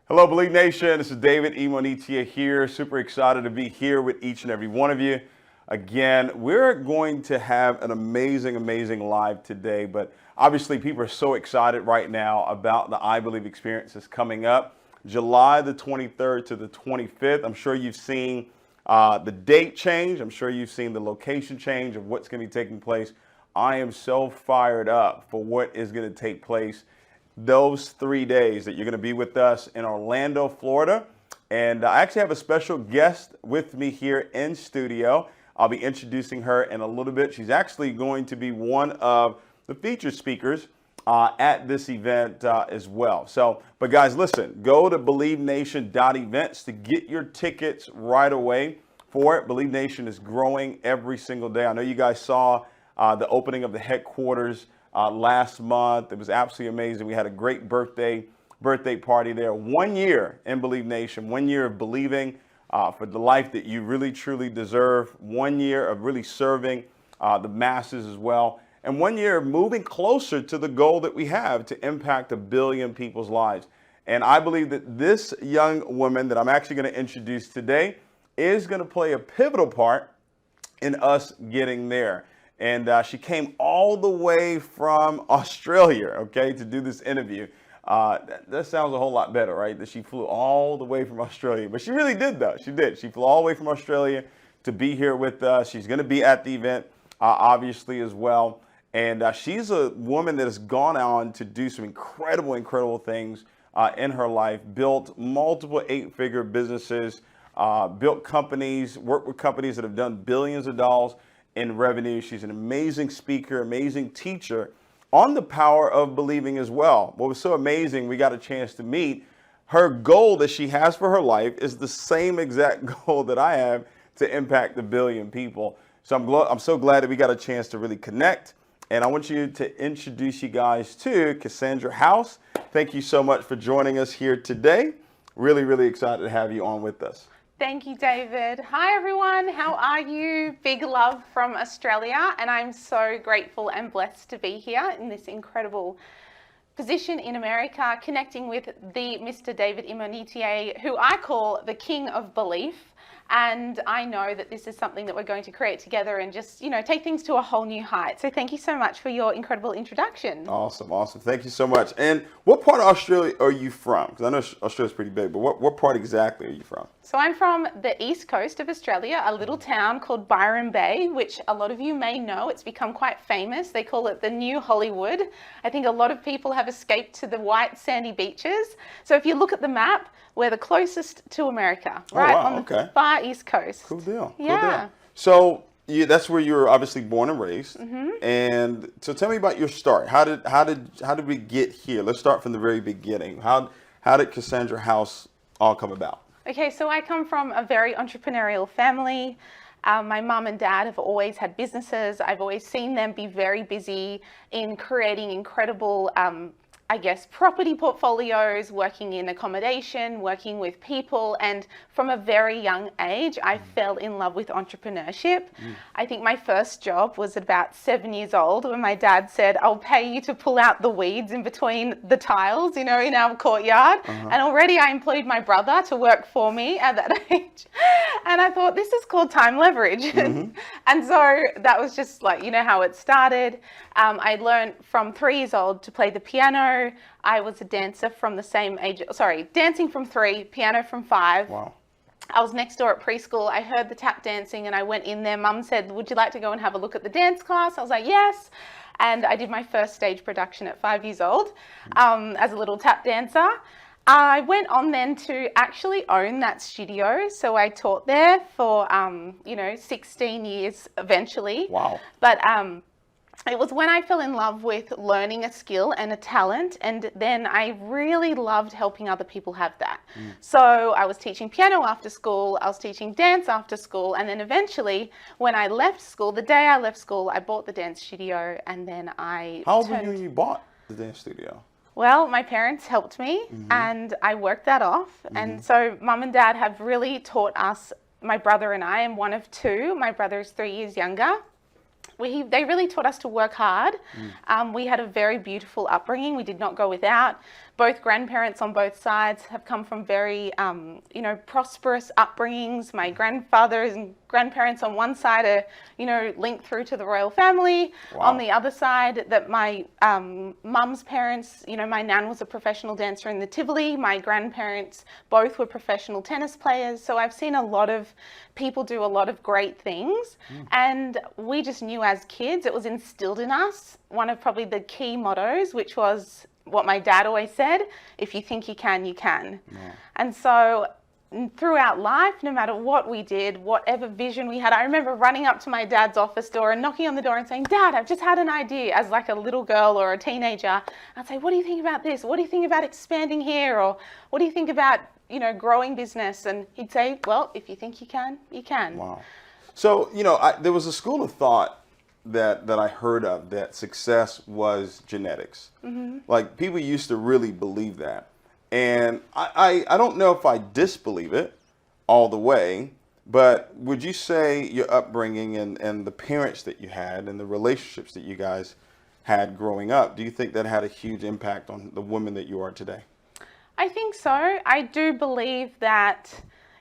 Hello, Believe Nation. This is David Imonitia here. Super excited to be here with each and every one of you. Again, we're going to have an amazing live today, but obviously people are so excited right now about the I Believe experience that's coming up July the 23rd to the 25th. I'm sure you've seen the date change. I'm sure you've seen the location change of what's going to be taking place. I am so fired up for what is going to take place those 3 days that you're going to be with us in Orlando, Florida. And I actually have a special guest with me here in studio. I'll be introducing her in a little bit. She's actually going to be one of the featured speakers at this event as well. But guys, listen, go to believenation.events to get your tickets right away for it. Believe Nation is growing every single day. I know you guys saw the opening of the headquarters last month. It was absolutely amazing. We had a great birthday party there. 1 year in Believe Nation, 1 year of believing for the life that you really truly deserve. 1 year of really serving the masses as well. And 1 year of moving closer to the goal that we have to impact 1 billion people's lives. And I believe that this young woman that I'm actually going to introduce today is going to play a pivotal part in us getting there. And she came all the way from Australia, okay, to do this interview. That sounds a whole lot better, right? That she flew all the way from Australia. But she really did, though. She did. She flew all the way from Australia to be here with us. She's going to be at the event, obviously, as well. And she's a woman that has gone on to do some incredible things in her life, built multiple 8-figure businesses, built companies, worked with companies that have done billions of dollars in revenue. She's an amazing speaker, amazing teacher on the power of believing as well. What was so amazing, we got a chance to meet. Her goal that she has for her life is the same exact goal that I have to impact 1 billion people. So I'm so glad that we got a chance to really connect. And I want you to introduce you guys to Cassandra House. Thank you so much for joining us here today. Really excited to have you on with us. Thank you, David. Hi, everyone. How are you? Big love from Australia. And I'm so grateful and blessed to be here in this incredible position in America, connecting with the Mr. David Imonitie, who I call the King of Belief. And I know that this is something that we're going to create together and just, take things to a whole new height. So thank you so much for your incredible introduction. Awesome. Thank you so much. And what part of Australia are you from? Because I know Australia's pretty big, but what part exactly are you from? So I'm from the east coast of Australia, a little town called Byron Bay, which a lot of you may know. It's become quite famous. They call it the new Hollywood. I think a lot of people have escaped to the white sandy beaches. So if you look at the map, we're the closest to America, right on the far east coast. Cool deal. Yeah. Cool deal. So that's where you were obviously born and raised. Mm-hmm. And so tell me about your start. How did we get here? Let's start from the very beginning. How did Cassandra House all come about? Okay, so I come from a very entrepreneurial family. My mum and dad have always had businesses. I've always seen them be very busy in creating incredible property portfolios, working in accommodation, working with people. And from a very young age, I fell in love with entrepreneurship. I think my first job was at about 7 years old when my dad said, I'll pay you to pull out the weeds in between the tiles, in our courtyard. And already I employed my brother to work for me at that age. And I thought, this is called time leverage. And so that was just how it started. I learned from 3 years old to play the piano. I was a dancer from the same age, dancing from 3, piano from 5. Wow. I was next door at preschool. I heard the tap dancing and I went in there. Mum said, would you like to go and have a look at the dance class? I was like, yes. And I did my first stage production at 5 years old as a little tap dancer. I went on then to actually own that studio. So I taught there for, 16 years eventually. Wow. But it was when I fell in love with learning a skill and a talent, and then I really loved helping other people have that. So I was teaching piano after school, I was teaching dance after school, and then eventually when I left school, the day I left school, I bought the dance studio, and then I How old were you when you bought the dance studio? Well, my parents helped me and I worked that off. And so Mum and Dad have really taught us, my brother and I am one of 2. My brother is 3 years younger. They really taught us to work hard. We had a very beautiful upbringing. We did not go without. both grandparents on both sides have come from very, prosperous upbringings. My grandfathers and grandparents on one side are, linked through to the royal family. Wow. On the other side, that my mum's parents, my nan was a professional dancer in the Tivoli. My grandparents both were professional tennis players. So I've seen a lot of people do a lot of great things. And we just knew as kids, it was instilled in us. One of probably the key mottos, which was what my dad always said: if you think you can, you can. Yeah. And so throughout life, no matter what we did, whatever vision we had, I remember running up to my dad's office door and knocking on the door and saying, "Dad, I've just had an idea," as like a little girl or a teenager. I'd say, "What do you think about this? What do you think about expanding here? Or what do you think about, growing business?" And he'd say, "Well, if you think you can, you can." Wow. So, there was a school of thought that I heard of, that success was genetics. Like, people used to really believe that. And I don't know if I disbelieve it all the way, but would you say your upbringing and the parents that you had and the relationships that you guys had growing up, do you think that had a huge impact on the woman that you are today? I think so. I do believe that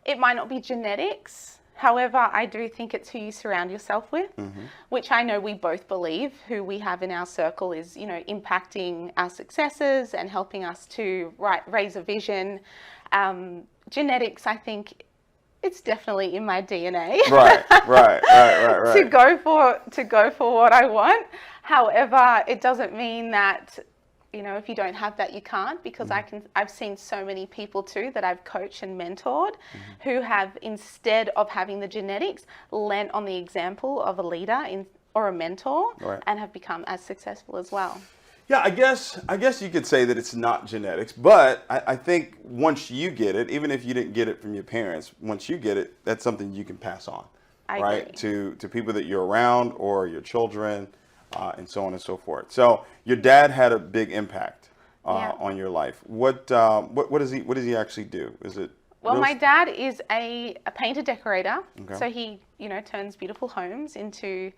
it might not be genetics. However, I do think it's who you surround yourself with, which I know we both believe who we have in our circle is, impacting our successes and helping us to raise a vision. Genetics, I think it's definitely in my DNA. Right. To go for what I want. However, it doesn't mean that, if you don't have that, you can't, because I've seen so many people too that I've coached and mentored who have, instead of having the genetics, lent on the example of a leader or a mentor, and have become as successful as well. Yeah, I guess you could say that it's not genetics, but I think once you get it, even if you didn't get it from your parents, once you get it, that's something you can pass on, right? To people that you're around or your children. And so on and so forth. So your dad had a big impact on your life. What does he actually do? Is it? Well, my dad is a painter decorator. Okay. So he turns beautiful homes into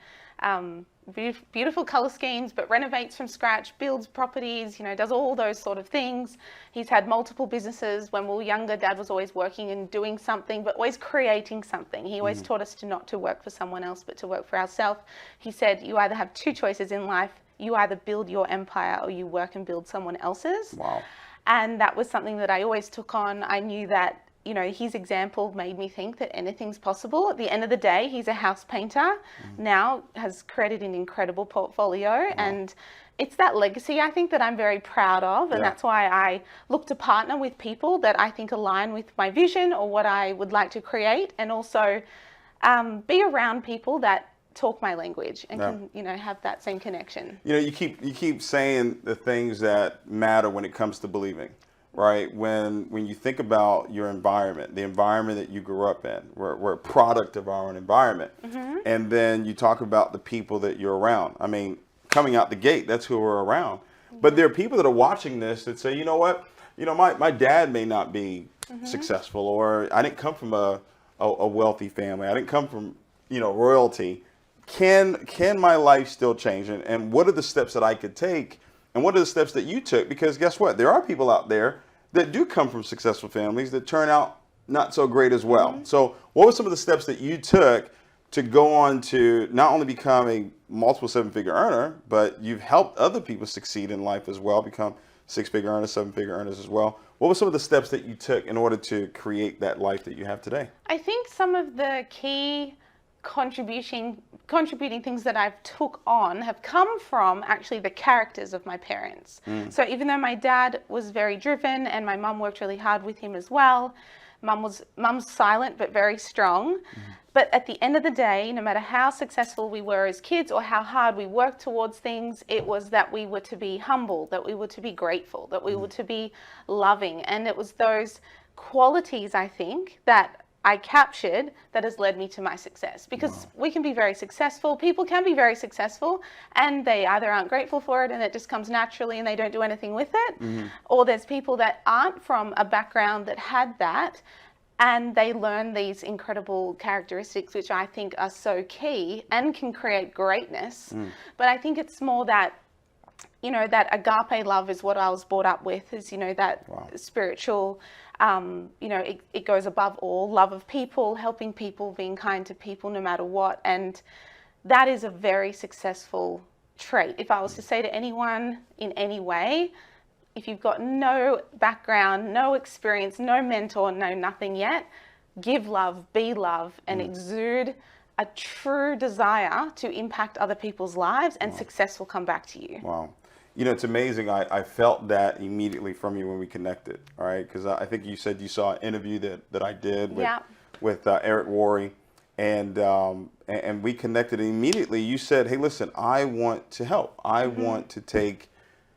beautiful color schemes, but renovates from scratch, builds properties, does all those sort of things. He's had multiple businesses. When we were younger, Dad was always working and doing something, but always creating something. He always taught us not to work for someone else, but to work for ourselves. He said, you either have two choices in life. You either build your empire or you work and build someone else's. Wow. And that was something that I always took on. I knew that his example made me think that anything's possible. At the end of the day, he's a house painter, now has created an incredible portfolio. And it's that legacy, I think, that I'm very proud of. And that's why I look to partner with people that I think align with my vision or what I would like to create. And also be around people that talk my language and can, have that same connection. You keep saying the things that matter when it comes to believing. Right? When you think about your environment, the environment that you grew up in, we're a product of our own environment. And then you talk about the people that you're around. I mean, coming out the gate, that's who we're around. But there are people that are watching this that say, you know what? My dad may not be successful, or I didn't come from a wealthy family. I didn't come from, royalty. Can my life still change? And what are the steps that I could take? And what are the steps that you took? Because guess what? There are people out there that do come from successful families that turn out not so great as well. So what were some of the steps that you took to go on to not only become a multiple seven-figure earner, but you've helped other people succeed in life as well, become six-figure earners, seven-figure earners as well? What were some of the steps that you took in order to create that life that you have today? I think some of the key contributing things that I've took on have come from actually the characters of my parents. So even though my dad was very driven and my mum worked really hard with him as well, mum's silent but very strong. But at the end of the day, no matter how successful we were as kids or how hard we worked towards things, it was that we were to be humble, that we were to be grateful, that we were to be loving. And it was those qualities, I think, that I captured that has led me to my success. Because we can be very successful, people can be very successful, and they either aren't grateful for it and it just comes naturally and they don't do anything with it, or there's people that aren't from a background that had that and they learn these incredible characteristics, which I think are so key and can create greatness. But I think it's more that you know, that agape love is what I was brought up with, is, you know, that spiritual, you know, it goes above all, love of people, helping people, being kind to people no matter what. And that is a very successful trait. If I was to say to anyone in any way, if you've got no background, no experience, no mentor, no nothing yet, give love, be love, and exude a true desire to impact other people's lives, and success will come back to you. Wow. You know, it's amazing. I felt that immediately from you when we connected, all right? Because I think you said you saw an interview that I did with Eric Worre, and we connected immediately. You said, hey, listen, I want to help. I want to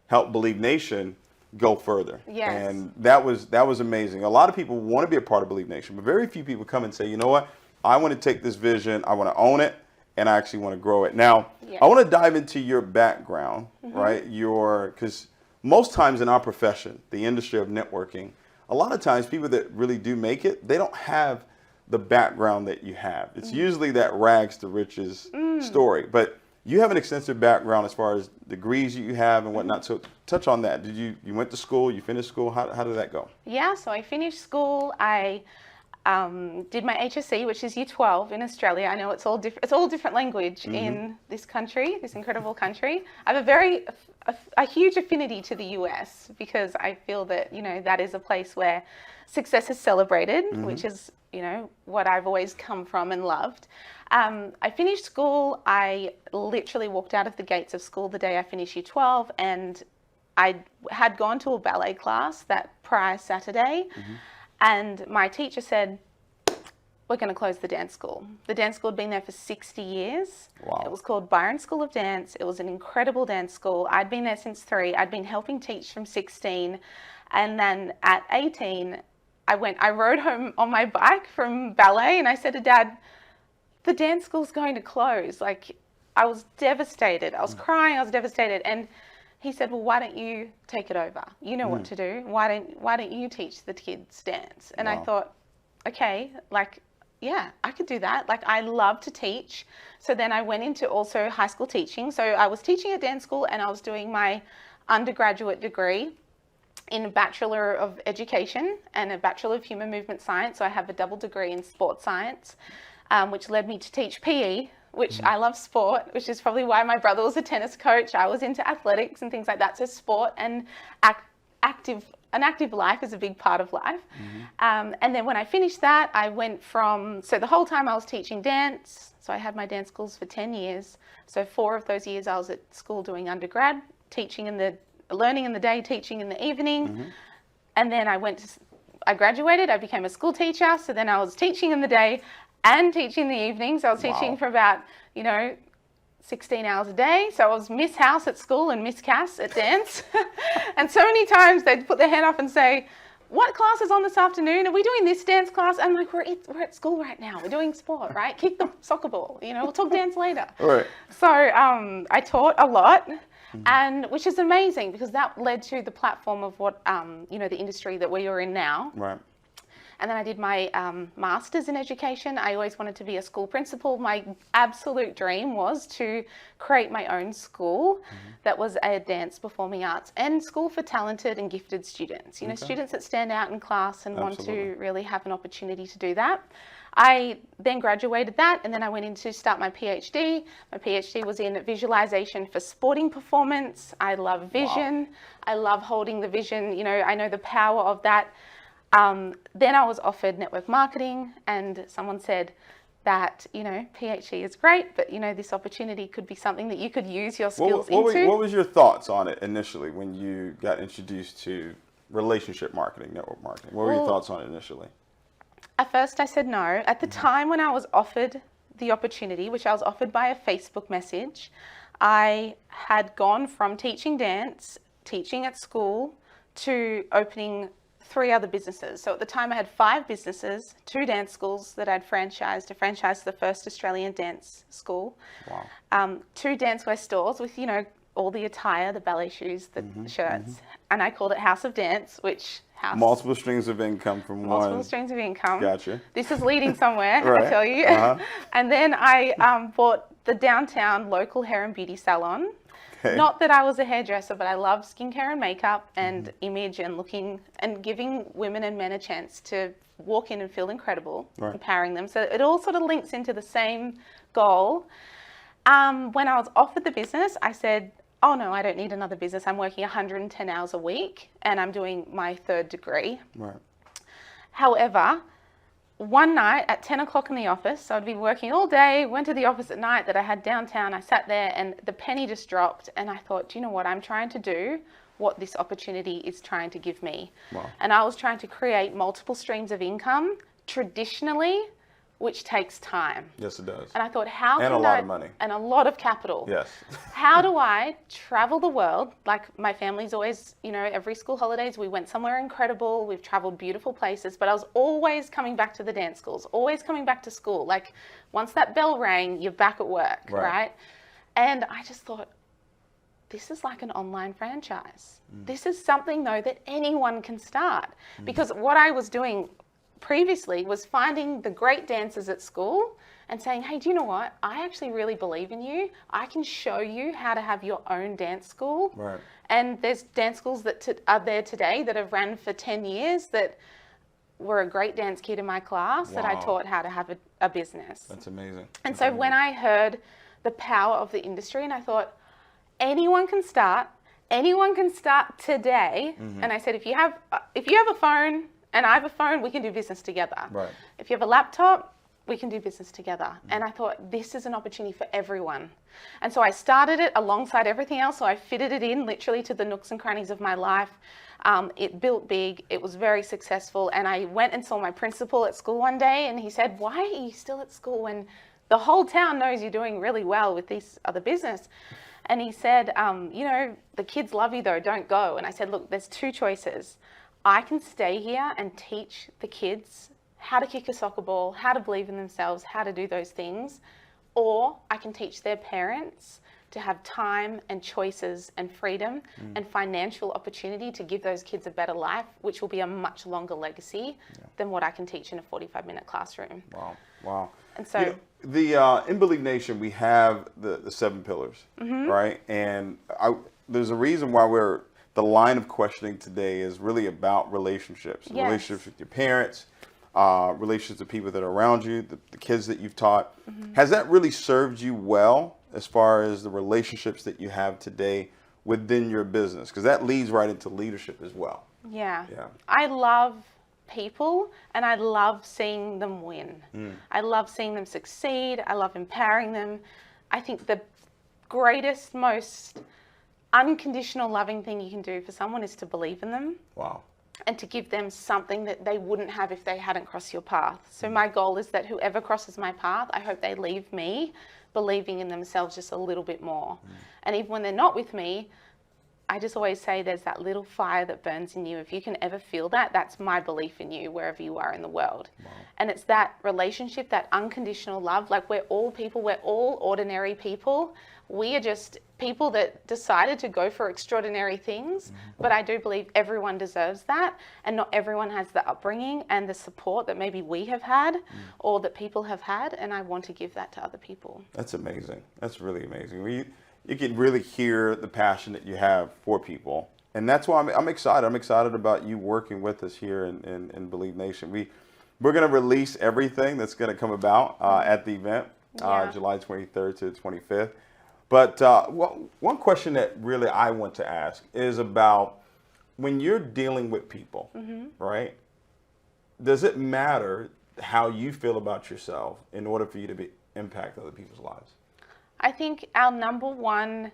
help Believe Nation go further. Yes. And that was amazing. A lot of people want to be a part of Believe Nation, but very few people come and say, you know what, I want to take this vision, I want to own it, and I actually want to grow it. Now, I want to dive into your background, right? Because most times in our profession, the industry of networking, a lot of times people that really do make it, they don't have the background that you have. It's usually that rags to riches story. But you have an extensive background as far as degrees you have and whatnot. So touch on that. You went to school, you finished school, how did that go? Yeah, so I finished school. I did my HSC, which is year 12 in Australia. I know it's all different language in this country, this incredible country. I have a huge affinity to the US, because I feel that, you know, that is a place where success is celebrated, which is, you know, what I've always come from and loved. I finished school. I literally walked out of the gates of school the day I finished year 12, and I had gone to a ballet class that prior Saturday. And my teacher said, we're going to close the dance school. The dance school had been there for 60 years. Wow. It was called Byron School of Dance. It was an incredible dance school. I'd been there since 3. I'd been helping teach from 16. And then at 18, I rode home on my bike from ballet, and I said to Dad, the dance school's going to close. Like, I was devastated. I was crying. I was devastated. And he said, well, why don't you take it over? You know what to do. Why don't you teach the kids dance? And I thought, okay, like, yeah, I could do that. Like, I love to teach. So then I went into also high school teaching. So I was teaching at dance school, and I was doing my undergraduate degree in a Bachelor of Education and a Bachelor of Human Movement Science. So I have a double degree in sports science, which led me to teach PE, which I love sport, which is probably why my brother was a tennis coach. I was into athletics and things like that. So sport and an active life is a big part of life. And then when I finished that, I went so the whole time I was teaching dance. So I had my dance schools for 10 years. So 4 of those years I was at school doing undergrad, learning in the day, teaching in the evening. And then I graduated, I became a school teacher. So then I was teaching in the day and teaching in the evening. So I was teaching for about, 16 hours a day. So I was Miss House at school and Miss Cass at dance. And so many times they'd put their hand up and say, what class is on this afternoon? Are we doing this dance class? I'm like, we're at school right now. We're doing sport, right? Kick the soccer ball. We'll talk dance later. Right. So I taught a lot, and which is amazing, because that led to the platform of what, the industry that we are in now. Right. And then I did my master's in education. I always wanted to be a school principal. My absolute dream was to create my own school that was a dance, performing arts, and school for talented and gifted students. Students that stand out in class and want to really have an opportunity to do that. I then graduated that, and then I went in to start my PhD. My PhD was in visualization for sporting performance. I love vision. I love holding the vision. I know the power of that. Then I was offered network marketing, and someone said that, PhD is great, but, this opportunity could be something that you could use your skills into. What was your thoughts on it initially when you got introduced to relationship marketing, network marketing? What were your thoughts on it initially? At first I said no. At the time when I was offered the opportunity, which I was offered by a Facebook message, I had gone from teaching dance, teaching at school, to opening 3 other businesses. So at the time I had 5 businesses, 2 dance schools that I'd franchised. I franchised the first Australian dance school. Wow. 2 dancewear stores with, all the attire, the ballet shoes, the shirts. And I called it House of Dance, multiple streams of income from one. Multiple streams of income. Gotcha. This is leading somewhere, Right. I tell you. And then I bought the downtown local hair and beauty salon. Okay. Not that I was a hairdresser, but I love skincare and makeup and image and looking and giving women and men a chance to walk in and feel incredible, Right. empowering them. So it all sort of links into the same goal. When I was offered the business, I said, oh no, I don't need another business. I'm working 110 hours a week and I'm doing my 3rd degree. Right. However, one night at 10 o'clock in the office, so I'd be working all day, went to the office at night that I had downtown. I sat there and the penny just dropped and I thought, do you know what? I'm trying to do what this opportunity is trying to give me. Wow. And I was trying to create multiple streams of income traditionally, which takes time. Yes, it does. And I thought, how And can a lot of money. And a lot of capital. Yes. How do I travel the world? Like my family's always, every school holidays, we went somewhere incredible. We've traveled beautiful places, but I was always coming back to the dance schools, always coming back to school. Like once that bell rang, you're back at work, right? And I just thought, this is like an online franchise. This is something though that anyone can start, because what I was doing previously was finding the great dancers at school and saying, hey, do you know what? I actually really believe in you. I can show you how to have your own dance school. Right. And there's dance schools that are there today that have ran for 10 years that were a great dance kid in my class that I taught how to have a business. That's amazing. And so when I heard the power of the industry and I thought, anyone can start today. And I said, if you have a phone, and I have a phone, we can do business together. Right. If you have a laptop, we can do business together. And I thought, this is an opportunity for everyone. And so I started it alongside everything else. So I fitted it in literally to the nooks and crannies of my life. It built big. It was very successful. And I went and saw my principal at school one day and he said, why are you still at school when the whole town knows you're doing really well with this other business? And he said, the kids love you though, don't go. And I said, look, there's 2 choices. I can stay here and teach the kids how to kick a soccer ball, how to believe in themselves, how to do those things, or I can teach their parents to have time and choices and freedom and financial opportunity to give those kids a better life, which will be a much longer legacy than what I can teach in a 45-minute classroom. Wow. And so in Believe Nation, we have the 7 pillars, right? And there's a reason why the line of questioning today is really about relationships. Yes. Relationships with your parents, relationships with people that are around you, the kids that you've taught. Has that really served you well as far as the relationships that you have today within your business? Because that leads right into leadership as well. Yeah. I love people and I love seeing them win. I love seeing them succeed. I love empowering them. I think the greatest, most unconditional loving thing you can do for someone is to believe in them. Wow. And to give them something that they wouldn't have if they hadn't crossed your path. So my goal is that whoever crosses my path, I hope they leave me believing in themselves just a little bit more. And even when they're not with me, I just always say there's that little fire that burns in you. If you can ever feel that, that's my belief in you wherever you are in the world. And it's that relationship, that unconditional love. Like we're all people, we're all ordinary people. We are just people that decided to go for extraordinary things. But I do believe everyone deserves that. And not everyone has the upbringing and the support that maybe we have had or that people have had. And I want to give that to other people. That's amazing. That's really amazing. You can really hear the passion that you have for people. And that's why I'm excited. I'm excited about you working with us here in Believe Nation. We're going to release everything that's going to come about at the event, July 23rd to the 25th. But one question that really I want to ask is about when you're dealing with people, right? Does it matter how you feel about yourself in order for you to impact other people's lives? I think our number one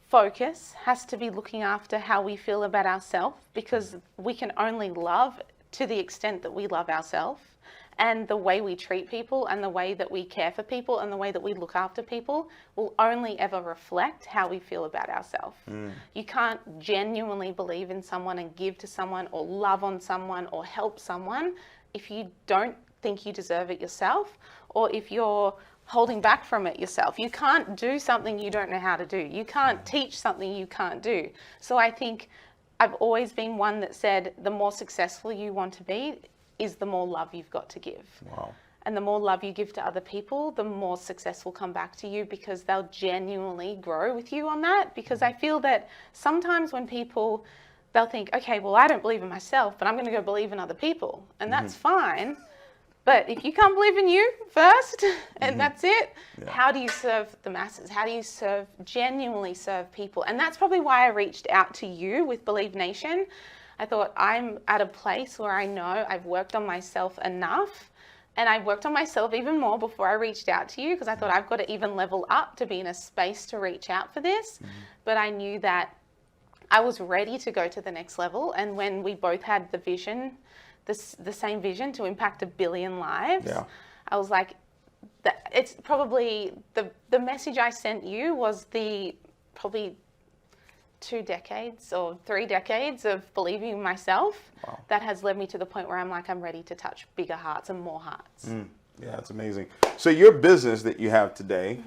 focus has to be looking after how we feel about ourselves, because we can only love to the extent that we love ourselves. And the way we treat people and the way that we care for people and the way that we look after people will only ever reflect how we feel about ourselves. You can't genuinely believe in someone and give to someone or love on someone or help someone if you don't think you deserve it yourself, or if you're holding back from it yourself. You can't do something you don't know how to do. You can't teach something you can't do. So I think I've always been one that said the more successful you want to be is the more love you've got to give. Wow. and the more love you give to other people, the more success will come back to you, because they'll genuinely grow with you on that. Because I feel that sometimes when people, they'll think, okay, well, I don't believe in myself, but I'm going to go believe in other people. And that's fine. But if you can't believe in you first, and that's it, how do you serve the masses? How do you genuinely serve people? And that's probably why I reached out to you with Believe Nation. I thought, I'm at a place where I know I've worked on myself enough, and I worked on myself even more before I reached out to you, because I thought I've got to even level up to be in a space to reach out for this. But I knew that I was ready to go to the next level. And when we both had the vision, the same vision to impact 1 billion lives, I was like, it's probably the message I sent you was probably 2 decades or 3 decades of believing in myself that has led me to the point where I'm like, I'm ready to touch bigger hearts and more hearts. Yeah, it's amazing. So your business that you have today,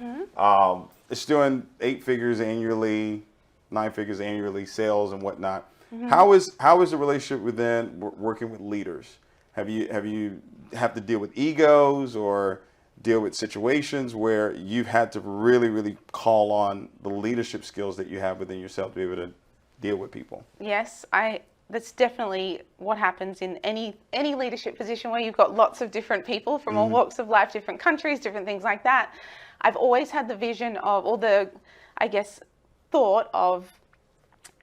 it's doing 8 figures annually, 9 figures annually, sales and whatnot. How is the relationship within working with leaders? Have you have to deal with egos or deal with situations where you've had to really call on the leadership skills that you have within yourself to be able to deal with people? Yes, that's definitely what happens in any leadership position where you've got lots of different people from all walks of life, different countries, different things like that. I've always had the vision of, or the, I guess, thought of,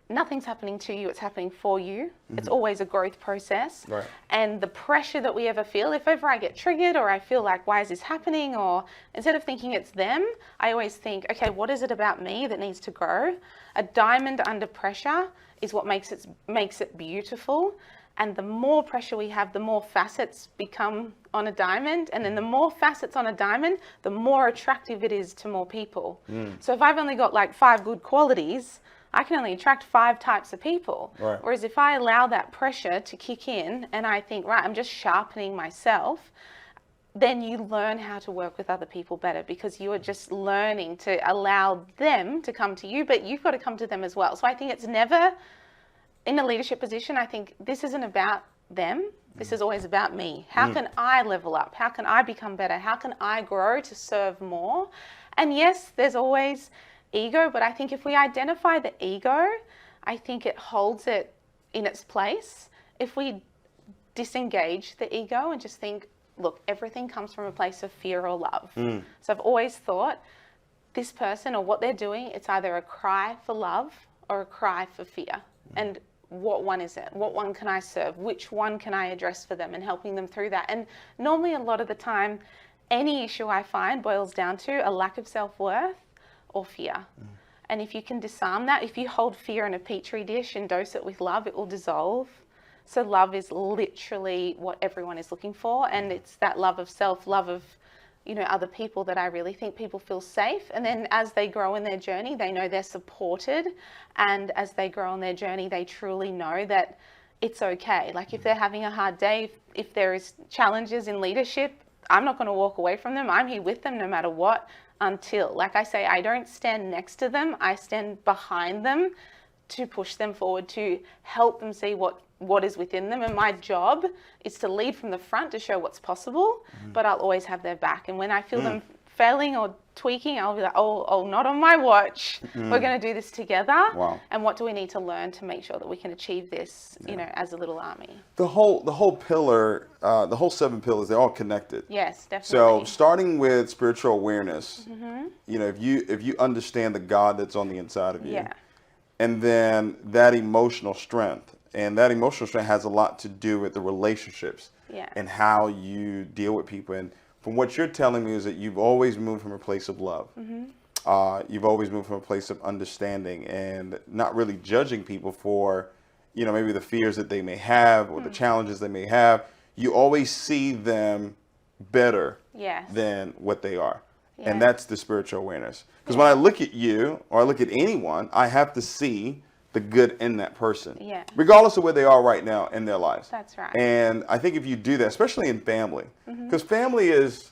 nothing's happening to you, it's happening for you. It's always a growth process. Right. And the pressure that we ever feel, if ever I get triggered or I feel like, why is this happening? Or instead of thinking it's them, I always think, okay, what is it about me that needs to grow? A diamond under pressure is what makes it beautiful. And the more pressure we have, the more facets become on a diamond. And then the more facets on a diamond, the more attractive it is to more people. So if I've only got like 5 good qualities, I can only attract 5 types of people. Right. Whereas if I allow that pressure to kick in and I think, right, I'm just sharpening myself, then you learn how to work with other people better, because you are just learning to allow them to come to you, but you've got to come to them as well. So I think it's never, in a leadership position, I think this isn't about them. This is always about me. How can I level up? How can I become better? How can I grow to serve more? And yes, there's always ego, but I think if we identify the ego, I think it holds it in its place. If we disengage the ego and just think, look, everything comes from a place of fear or love. So I've always thought this person or what they're doing, it's either a cry for love or a cry for fear. And what one is it? What one can I serve? Which one can I address for them, and helping them through that? And normally a lot of the time, any issue I find boils down to a lack of self-worth or fear. And if you can disarm that, if you hold fear in a petri dish and dose it with love, it will dissolve. So love is literally what everyone is looking for, and it's that love of self, love of, other people, that I really think people feel safe. And then as they grow in their journey, they know they're supported, and as they grow on their journey, they truly know that it's okay. Like if they're having a hard day, if there is challenges in leadership, I'm not going to walk away from them. I'm here with them no matter what. Until, like I say, I don't stand next to them, I stand behind them to push them forward, to help them see what is within them. And my job is to lead from the front to show what's possible, but I'll always have their back. And when I feel them failing or tweaking, I'll be like, oh, not on my watch. We're going to do this together. Wow. And what do we need to learn to make sure that we can achieve this, as a little army? The whole pillar, the whole 7 pillars, they're all connected. Yes, definitely. So starting with spiritual awareness, if you understand the God that's on the inside of you, and then that emotional strength, and that emotional strength has a lot to do with the relationships and how you deal with people. And from what you're telling me is that you've always moved from a place of love. You've always moved from a place of understanding and not really judging people for, maybe the fears that they may have or the challenges they may have. You always see them better than what they are. And that's the spiritual awareness. Because when I look at you or I look at anyone, I have to see the good in that person, regardless of where they are right now in their lives. That's right. And I think if you do that, especially in family, because family is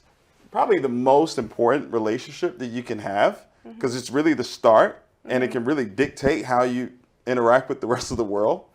probably the most important relationship that you can have, because it's really the start, and it can really dictate how you interact with the rest of the world.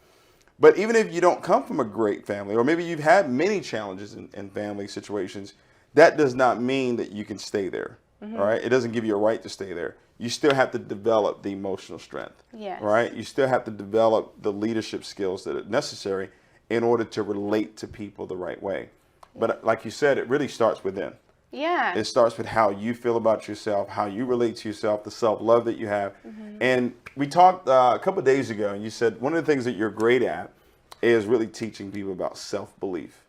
But even if you don't come from a great family, or maybe you've had many challenges in family situations, that does not mean that you can stay there. All right. It doesn't give you a right to stay there. You still have to develop the emotional strength. Yes. Right. You still have to develop the leadership skills that are necessary in order to relate to people the right way. But like you said, it really starts within. Yeah. It starts with how you feel about yourself, how you relate to yourself, the self-love that you have. And we talked a couple of days ago, and you said one of the things that you're great at is really teaching people about self-belief.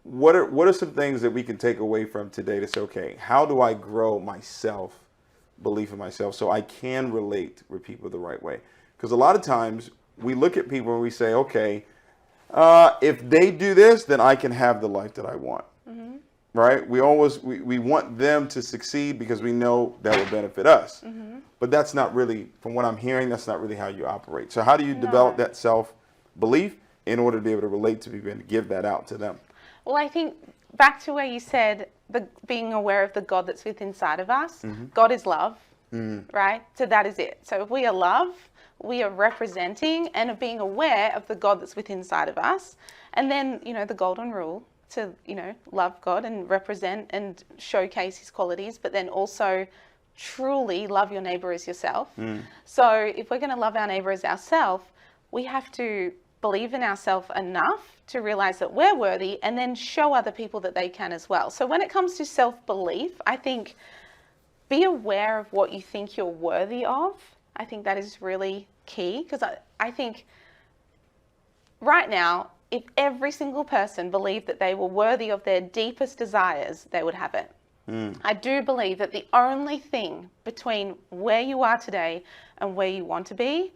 What are some things that we can take away from today to say, okay, how do I grow my self-belief in myself so I can relate with people the right way? Because a lot of times we look at people and we say, okay, if they do this, then I can have the life that I want. Right? We want them to succeed because we know that will benefit us. But that's not really, from what I'm hearing, that's not really how you operate. So how do you develop that self-belief in order to be able to relate to people and to give that out to them? Well, I think back to where you said being aware of the God that's within inside of us. God is love, right? So that is it. So if we are love, we are representing and are being aware of the God that's within inside of us. And then, the golden rule to, love God and represent and showcase his qualities, but then also truly love your neighbor as yourself. So if we're going to love our neighbor as ourselves, we have to believe in ourselves enough to realize that we're worthy and then show other people that they can as well. So when it comes to self-belief, I think be aware of what you think you're worthy of. I think that is really key, because I think right now, if every single person believed that they were worthy of their deepest desires, they would have it. I do believe that the only thing between where you are today and where you want to be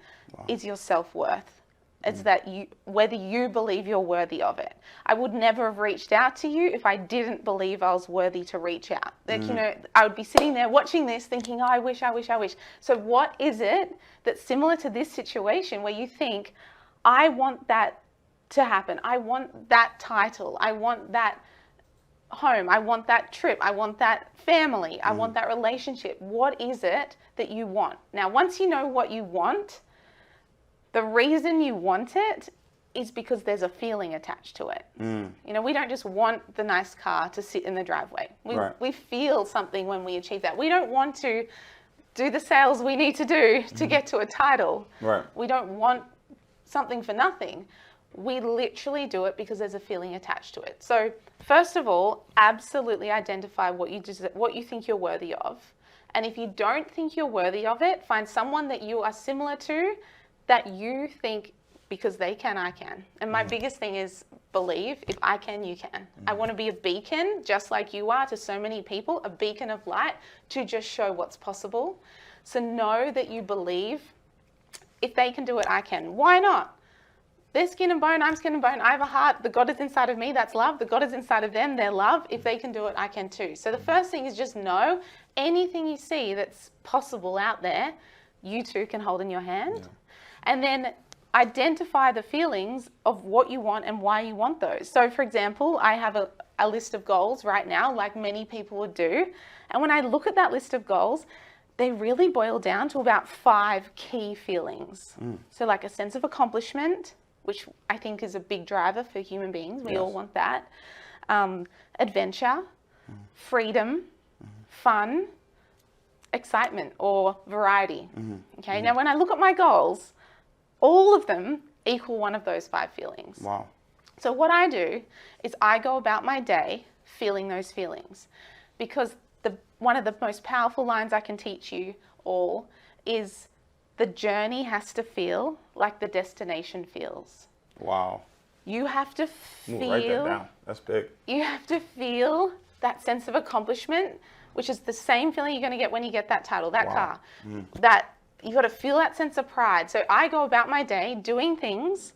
is your self-worth. It's that whether you believe you're worthy of it. I would never have reached out to you if I didn't believe I was worthy to reach out. Like, I would be sitting there watching this thinking, oh, I wish. So what is it that's similar to this situation where you think, I want that to happen. I want that title. I want that home. I want that trip. I want that family. I want that relationship. What is it that you want? Now, once you know what you want, the reason you want it is because there's a feeling attached to it. We don't just want the nice car to sit in the driveway. We feel something when we achieve that. We don't want to do the sales we need to do to get to a title. We don't want something for nothing. We literally do it because there's a feeling attached to it. So first of all, absolutely identify what you think you're worthy of. And if you don't think you're worthy of it, find someone that you are similar to that you think, because they can, I can. And my biggest thing is believe, if I can, you can. I want to be a beacon, just like you are to so many people, a beacon of light to just show what's possible. So know that you believe, if they can do it, I can. Why not? They're skin and bone, I'm skin and bone, I have a heart, the God is inside of me, that's love. The God is inside of them, they're love. If they can do it, I can too. So the first thing is just know anything you see that's possible out there, you too can hold in your hand. And then identify the feelings of what you want and why you want those. So for example, I have a list of goals right now, like many people would do. And when I look at that list of goals, they really boil down to about 5 key feelings. So like a sense of accomplishment, which I think is a big driver for human beings. We all want that. Adventure, freedom, fun, excitement, or variety. Okay. Now, when I look at my goals, all of them equal one of those 5 feelings. Wow. So what I do is I go about my day feeling those feelings, because one of the most powerful lines I can teach you all is the journey has to feel like the destination feels. Wow. You have to feel. Write that down. That's big. You have to feel that sense of accomplishment, which is the same feeling you're going to get when you get that title, that car. That you got to feel that sense of pride. So I go about my day doing things,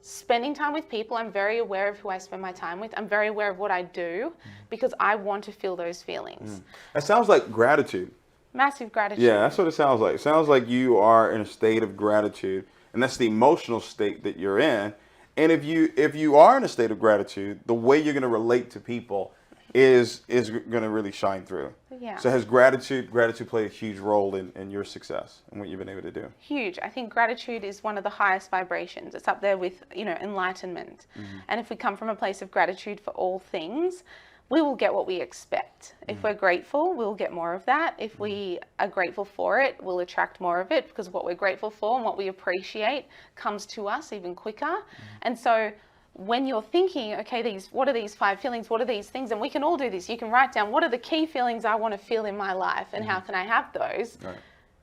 spending time with people. I'm very aware of who I spend my time with. I'm very aware of what I do because I want to feel those feelings. That sounds like gratitude. Massive gratitude. Yeah, that's what it sounds like. It sounds like you are in a state of gratitude, and that's the emotional state that you're in. And if you are in a state of gratitude, the way you're going to relate to people is going to really shine through. Yeah. So has gratitude played a huge role in your success and what you've been able to do? Huge. I think gratitude is one of the highest vibrations. It's up there with, enlightenment. And if we come from a place of gratitude for all things, we will get what we expect. If we're grateful, we'll get more of that. If we are grateful for it, we'll attract more of it, because what we're grateful for and what we appreciate comes to us even quicker. And so when you're thinking, okay, what are these 5 feelings? What are these things? And we can all do this. You can write down, what are the key feelings I want to feel in my life, and how can I have those? Right.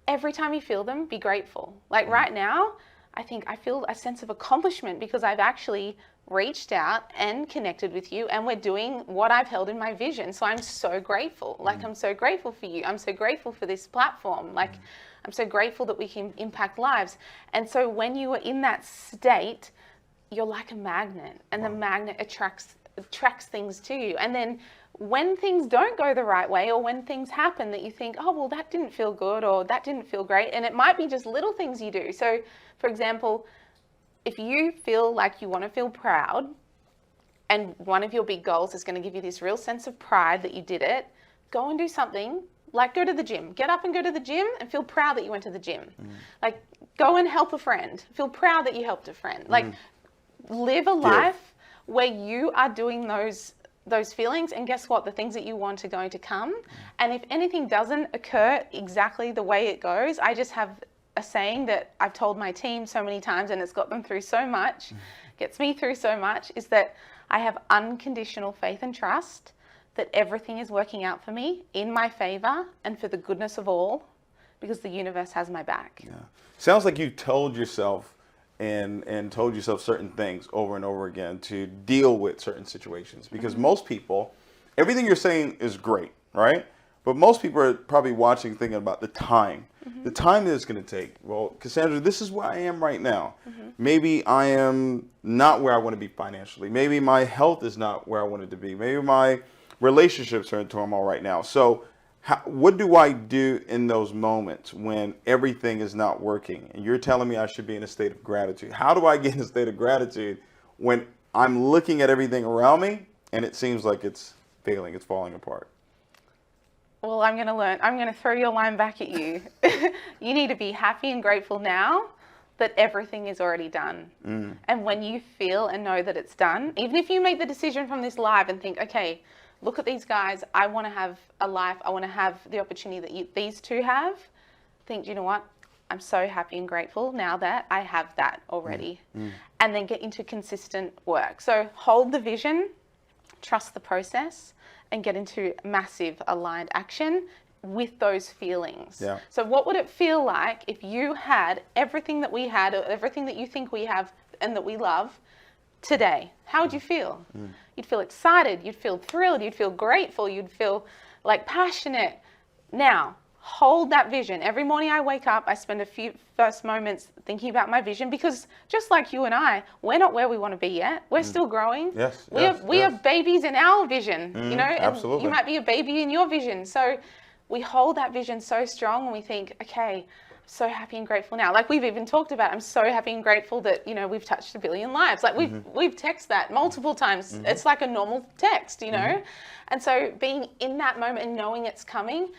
Every time you feel them, be grateful. Like right now, I think I feel a sense of accomplishment because I've actually reached out and connected with you, and we're doing what I've held in my vision. So I'm so grateful. Like, I'm so grateful for you. I'm so grateful for this platform. Like, I'm so grateful that we can impact lives. And so when you are in that state, you're like a magnet, and the magnet attracts things to you. And then when things don't go the right way, or when things happen that you think, oh, well, that didn't feel good, or that didn't feel great, and it might be just little things you do. So, for example, if you feel like you want to feel proud, and one of your big goals is going to give you this real sense of pride that you did it, go and do something. Like, go to the gym. Get up and go to the gym and feel proud that you went to the gym. Like, go and help a friend. Feel proud that you helped a friend. Like, live a life where you are doing those feelings, and guess what? The things that you want are going to come. And if anything doesn't occur exactly the way it goes, I just have a saying that I've told my team so many times, and it's got them through so much, gets me through so much, is that I have unconditional faith and trust that everything is working out for me in my favor and for the goodness of all, because the universe has my back. Yeah. Sounds like you told yourself and told yourself certain things over and over again to deal with certain situations, because most people, everything you're saying is great, right? But most people are probably watching thinking about the time that it's going to take. Well, Cassandra, this is where I am right now. Maybe I am not where I want to be financially. Maybe my health is not where I want it to be. Maybe my relationships are in turmoil right now. So what do I do in those moments when everything is not working? And you're telling me I should be in a state of gratitude. How do I get in a state of gratitude when I'm looking at everything around me and it seems like it's failing, it's falling apart? Well, I'm going to throw your line back at you. You need to be happy and grateful now that everything is already done. And when you feel and know that it's done, even if you make the decision from this live and think, okay, look at these guys, I want to have a life, I want to have the opportunity that these two have, think, you know what? I'm so happy and grateful now that I have that already. And then get into consistent work. So hold the vision, trust the process, and get into massive aligned action with those feelings. Yeah. So what would it feel like if you had everything that we had, or everything that you think we have and that we love today? How would you feel? You'd feel excited, you'd feel thrilled, you'd feel grateful, you'd feel like passionate. Now, hold that vision. Every morning I wake up, I spend a few first moments thinking about my vision, because just like you and I, we're not where we want to be yet. We're still growing. We are babies in our vision, you know, and absolutely. you might be a baby in your vision. So we hold that vision so strong, and we think, okay, so happy and grateful now. Like we've even talked about, I'm so happy and grateful that, you know, we've touched 1 billion lives. Like we've texted that multiple times. It's like a normal text, you know? And so being in that moment and knowing it's coming,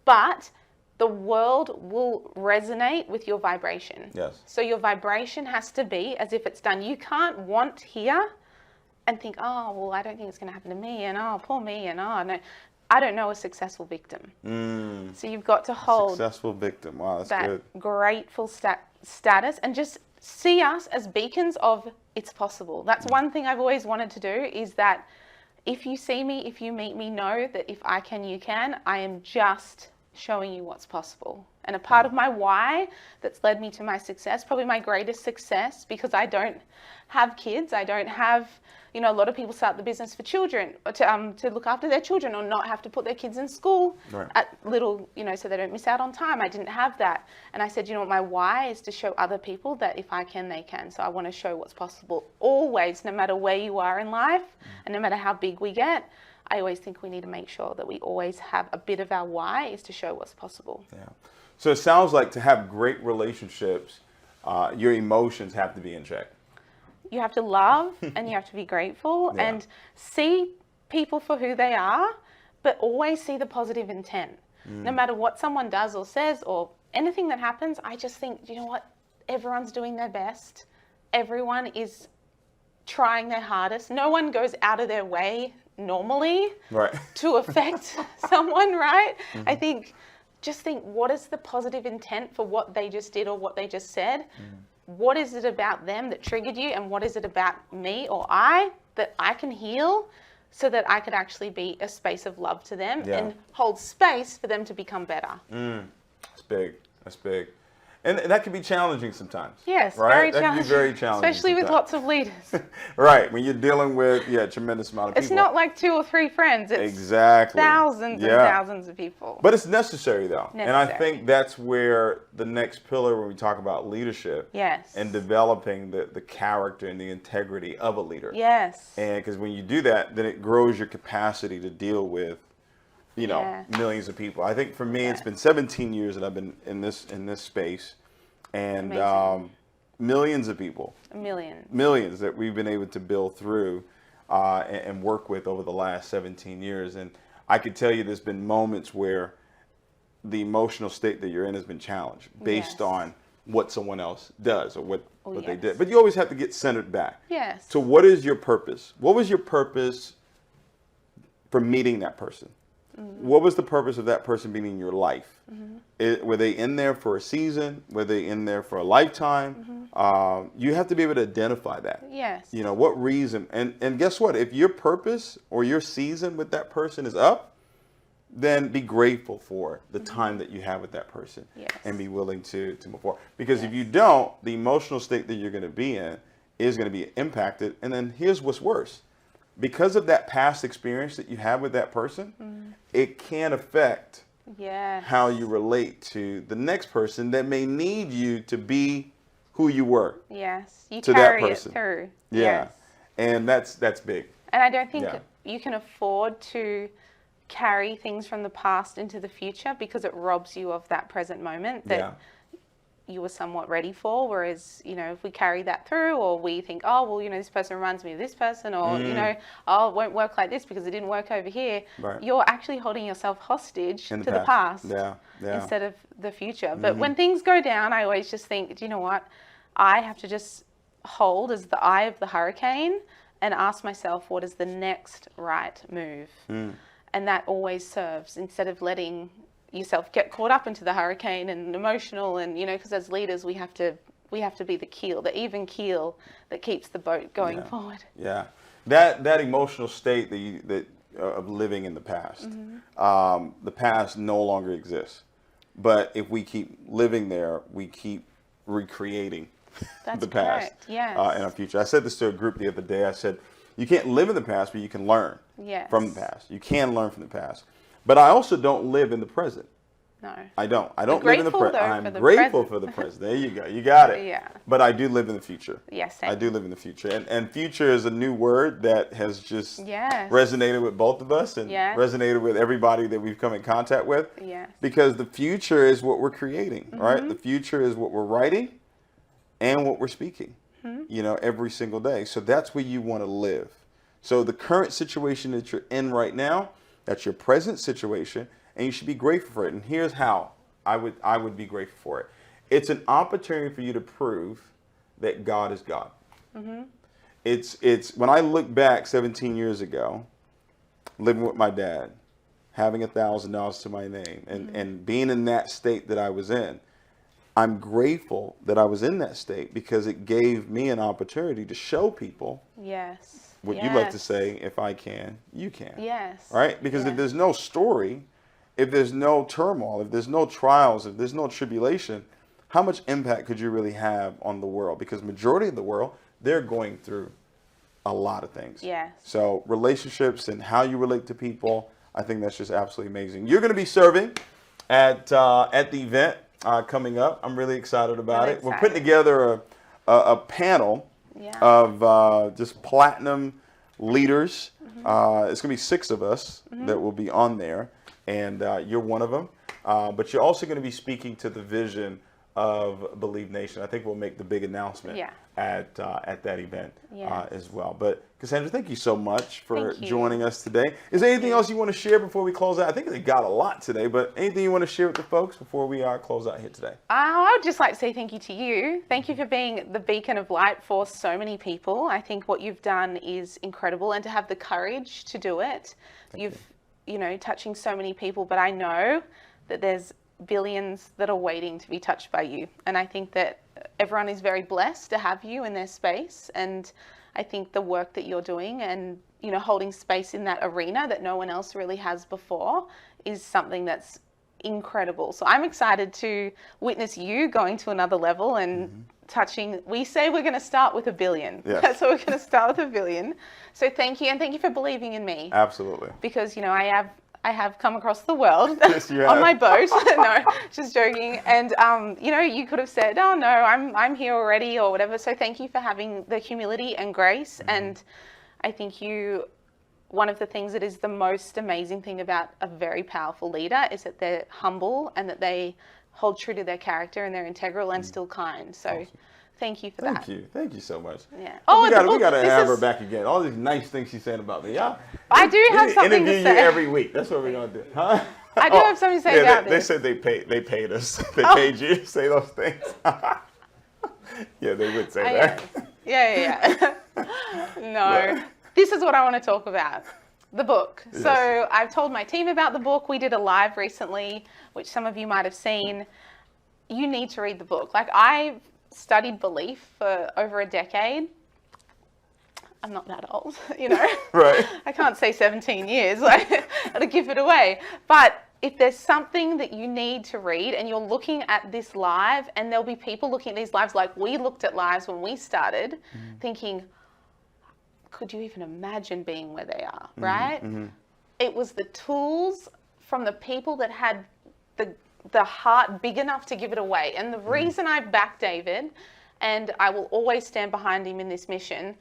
but the world will resonate with your vibration. Yes. So your vibration has to be as if it's done. You can't want here and think, oh, well, I don't think it's going to happen to me, and oh, poor me, and oh, no. I don't know a successful victim. So you've got to hold Successful victim. Wow, that's that good. grateful status, and just see us as beacons of it's possible. That's one thing I've always wanted to do, is that if you see me, if you meet me, know that if I can, you can. I am just showing you what's possible. And a part of my why that's led me to my success, probably my greatest success, because I don't have kids. I don't have, you know, a lot of people start the business for children, or to look after their children, or not have to put their kids in school at little, you know, so they don't miss out on time. I didn't have that. And I said, you know what, my why is to show other people that if I can, they can. So I want to show what's possible always, no matter where you are in life, and no matter how big we get. I always think we need to make sure that we always have a bit of our why is to show what's possible. Yeah. So it sounds like to have great relationships, your emotions have to be in check. You have to love and you have to be grateful and see people for who they are, but always see the positive intent. No matter what someone does or says or anything that happens, I just think, you know what? Everyone's doing their best. Everyone is trying their hardest. No one goes out of their way normally Right. to affect someone, right? I think, just think, what is the positive intent for what they just did or what they just said? What is it about them that triggered you, and what is it about me or I that I can heal so that I could actually be a space of love to them and hold space for them to become better? That's big. That's big. And that can be challenging sometimes. Yes, right? very That challenging. can be very challenging. Especially with sometimes. lots of leaders. Right, when you're dealing with a tremendous amount of people. It's not like 2 or 3 friends. It's exactly thousands and thousands of people. But it's necessary though. And I Necessary. think that's where the next pillar when we talk about leadership Yes. and developing the character and the integrity of a leader. Yes. And because when you do that, then it grows your capacity to deal with millions of people. I think for me, it's been 17 years that I've been in this space, and millions of people, millions that we've been able to build through and work with over the last 17 years. And I could tell you, there's been moments where the emotional state that you're in has been challenged based on what someone else does or what they did. But you always have to get centered back. Yes. So what is your purpose? What was your purpose for meeting that person? What was the purpose of that person being in your life? Were they in there for a season? Were they in there for a lifetime? You have to be able to identify that. Yes. You know, what reason? And guess what? If your purpose or your season with that person is up, then be grateful for the time that you have with that person and be willing to move forward. Because if you don't, the emotional state that you're going to be in is going to be impacted. And then here's what's worse. Because of that past experience that you have with that person, it can affect how you relate to the next person that may need you to be who you were. Yes, you to carry that it person. through. Yeah, Yes. and that's big. And I don't think you can afford to carry things from the past into the future, because it robs you of that present moment that you were somewhat ready for. Whereas, if we carry that through, or we think, oh, well, this person reminds me of this person, or, oh, it won't work like this because it didn't work over here. Right. You're actually holding yourself hostage to the past instead of the future. But when things go down, I always just think, do you know what? I have to just hold as the eye of the hurricane and ask myself, what is the next right move? And that always serves, instead of letting yourself get caught up into the hurricane and emotional, and because as leaders we have to be the keel, the even keel that keeps the boat going forward. Yeah, that emotional state that of living in the past, the past no longer exists. But if we keep living there, we keep recreating the past in our future. I said this to a group the other day. I said, you can't live in the past, but you can learn from the past. You can learn from the past. But I also don't live in the present. No. I don't live in the present. I'm the grateful present. for the present. There you go. You got it. Yeah. But I do live in the future. Yes. I do live in the future. And future is a new word that has just resonated with both of us and resonated with everybody that we've come in contact with. Yes. Because the future is what we're creating, right? The future is what we're writing and what we're speaking, every single day. So that's where you want to live. So the current situation that you're in right now, that's your present situation, and you should be grateful for it. And here's how I would be grateful for it. It's an opportunity for you to prove that God is God. It's when I look back 17 years ago, living with my dad, having $1,000 to my name, and being in that state that I was in, I'm grateful that I was in that state, because it gave me an opportunity to show people what you like to say, if I can, you can. Yes. Right? Because if there's no story, if there's no turmoil, if there's no trials, if there's no tribulation, how much impact could you really have on the world? Because majority of the world, they're going through a lot of things. Yes. So relationships and how you relate to people, I think that's just absolutely amazing. You're going to be serving at the event coming up. I'm really excited about it. We're putting together a panel of just platinum leaders. It's going to be 6 of us that will be on there, and you're one of them. But you're also going to be speaking to the vision of Believe Nation. I think we'll make the big announcement Yeah. at that event Yes. as well. But Cassandra, thank you so much for Thank you. joining us today. Is there anything else you want to share before we close out? I think they got a lot today, but anything you want to share with the folks before we close out here today? I would just like to say thank you to you. Thank you for being the beacon of light for so many people. I think what you've done is incredible, and to have the courage to do it. You know, touching so many people, but I know that there's billions that are waiting to be touched by you. And I think that everyone is very blessed to have you in their space. And I think the work that you're doing and, you know, holding space in that arena that no one else really has before is something that's incredible. So I'm excited to witness you going to another level and touching. We say we're going to start with 1 billion. Yes. That's what we're going to start with 1 billion. So thank you. And thank you for believing in me. Absolutely. Because, you know, I have come across the world Yes, you on have. my boat. No, just joking. And, you know, you could have said, oh, no, I'm here already or whatever. So thank you for having the humility and grace. And I think one of the things that is the most amazing thing about a very powerful leader is that they're humble and that they hold true to their character and they're integral and still kind. So thank you for that. Thank you so much. Yeah. Oh, we book, got to this have her is- back again. All these nice things she's saying about me. Yeah. I do have We something to interview say. you every week. That's what we're gonna do, huh? I do have something to say about They this. said they paid us. They Oh. paid you to say those things. Yeah, they would say that. Yeah. No. But- This is what I want to talk about. The book. Yes. So I've told my team about the book. We did a live recently, which some of you might have seen. You need to read the book. Like, I've studied belief for over a decade. I'm not that old, you know. Right. I can't say 17 years, like, to give it away. But if there's something that you need to read and you're looking at this live, and there'll be people looking at these lives like we looked at lives when we started, thinking, could you even imagine being where they are, right? It was the tools from the people that had the heart big enough to give it away. And the reason I back David, and I will always stand behind him in this mission,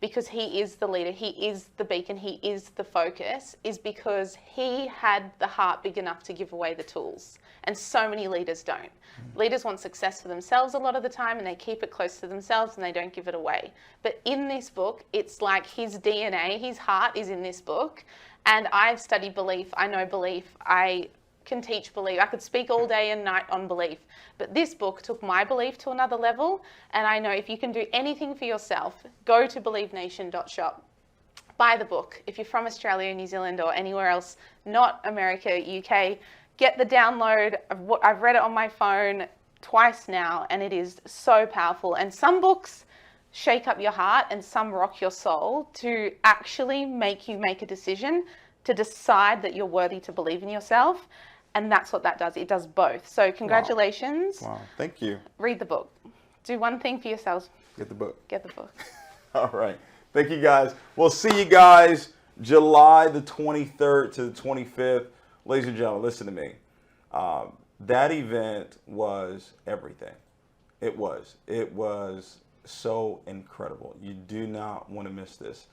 because he is the leader, he is the beacon, he is the focus, is because he had the heart big enough to give away the tools. And so many leaders don't. Leaders want success for themselves a lot of the time, and they keep it close to themselves and they don't give it away. But in this book, it's like his DNA, his heart is in this book. And I've studied belief, I know belief, I can teach belief, I could speak all day and night on belief. But this book took my belief to another level. And I know if you can do anything for yourself, go to believenation.shop. Buy the book. If you're from Australia, New Zealand, or anywhere else, not America, UK, get the download. I've read it on my phone twice now, and it is so powerful. And some books shake up your heart and some rock your soul to actually make you make a decision to decide that you're worthy to believe in yourself. And that's what that does. It does both. So congratulations. Wow. Thank you. Read the book. Do one thing for yourselves. Get the book. Get the book. All right. Thank you, guys. We'll see you guys July the 23rd to the 25th. Ladies and gentlemen, listen to me. That event was everything. It was. It was so incredible. You do not want to miss this.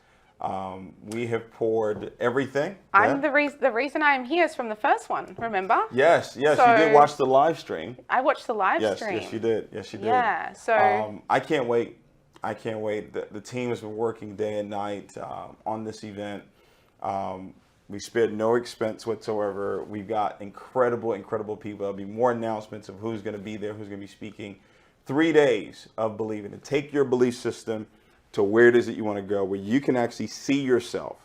We have poured everything. The reason I'm here is from the first one, remember? Yes, So- you did watch the live stream. I watched the live Yes, stream. yes, you did. Yes, you did. Yeah, so I can't wait. I can't wait. The team has been working day and night on this event. We spared no expense whatsoever. We've got incredible, incredible people. There'll be more announcements of who's going to be there, who's going to be speaking. 3 days of believing, and take your belief system to where it is that you want to go, where you can actually see yourself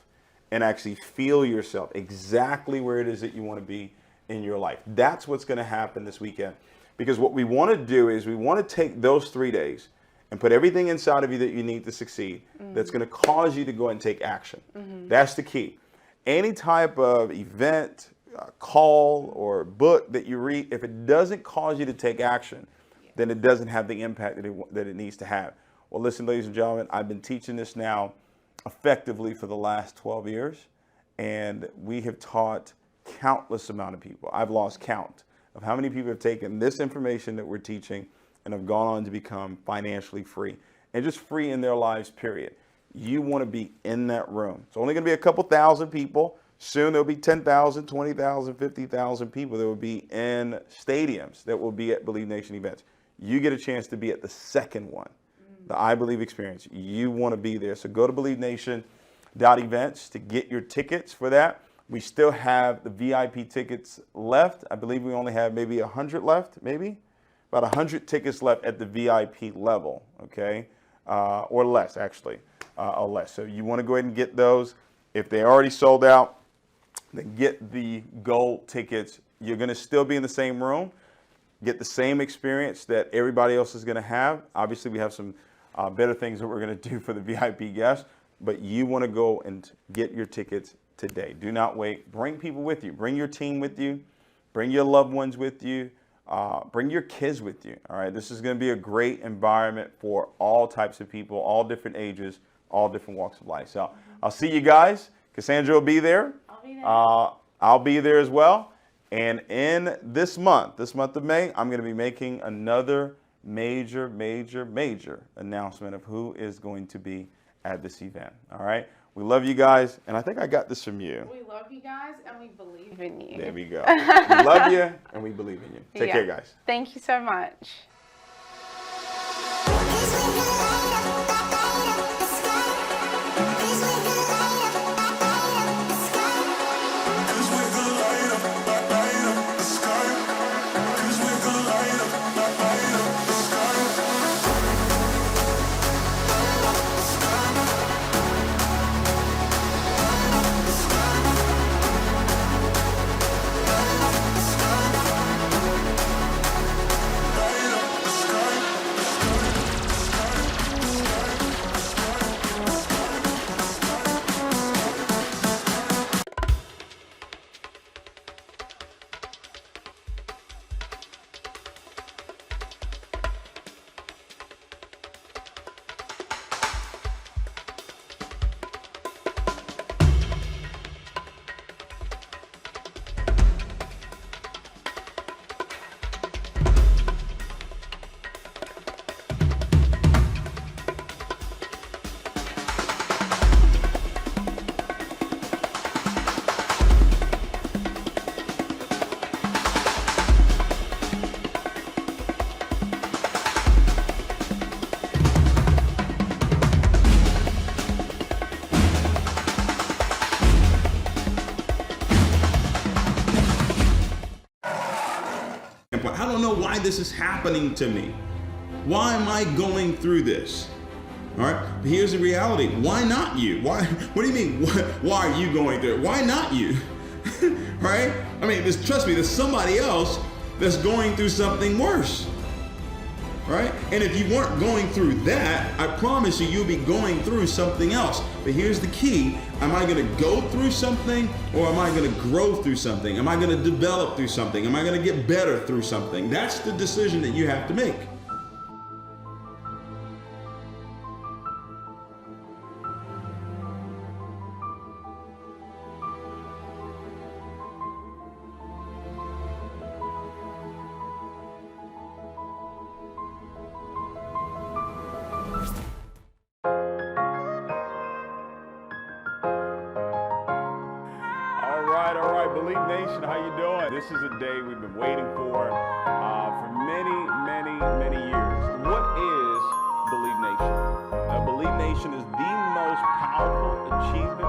and actually feel yourself exactly where it is that you want to be in your life. That's what's going to happen this weekend. Because what we want to do is we want to take those 3 days and put everything inside of you that you need to succeed that's going to cause you to go and take action. That's the key. Any type of event, call, or book that you read, if it doesn't cause you to take action, then it doesn't have the impact that it needs to have. Well, listen, ladies and gentlemen, I've been teaching this now effectively for the last 12 years, and we have taught countless amount of people. I've lost count of how many people have taken this information that we're teaching and have gone on to become financially free and just free in their lives, period. You want to be in that room. It's only going to be a couple thousand people, Soon there'll be 10,000, 20,000, 50,000 people that will be in stadiums that will be at Believe Nation events. You get a chance to be at the second one, the I Believe experience. You want to be there. So go to believenation.events to get your tickets for that. We still have the VIP tickets left. I believe we only have maybe 100 left, maybe about 100 tickets left at the VIP level, okay? Or less, actually, or less. So you want to go ahead and get those. If they're already sold out, then get the gold tickets. You're going to still be in the same room, get the same experience that everybody else is going to have. Obviously, we have some better things that we're going to do for the VIP guests, but you want to go and get your tickets today. Do not wait. Bring people with you. Bring your team with you. Bring your loved ones with you. Bring your kids with you. All right. This is going to be a great environment for all types of people, all different ages, all different walks of life. So I'll see you guys. Cassandra will be there. I'll be there. I'll be there as well. And in this month of May, I'm going to be making another major announcement of who is going to be at this event. All right. We love you guys. And I think I got this from you. We love you guys and we believe in you. There we go. We love you and we believe in you. Take care, guys. Thank you so much. I don't know why this is happening to me. Why am I going through this? All right, but here's the reality. Why not you? Why? What do you mean? Why are you going through it? Why not you? Right? I mean, trust me, there's somebody else that's going through something worse. Right? And if you weren't going through that, I promise you, you'll be going through something else. But here's the key. Am I going to go through something, or am I going to grow through something? Am I going to develop through something? Am I going to get better through something? That's the decision that you have to make. All right, Believe Nation, how you doing? This is a day we've been waiting for many years. What is Believe Nation? Believe Nation is the most powerful achievement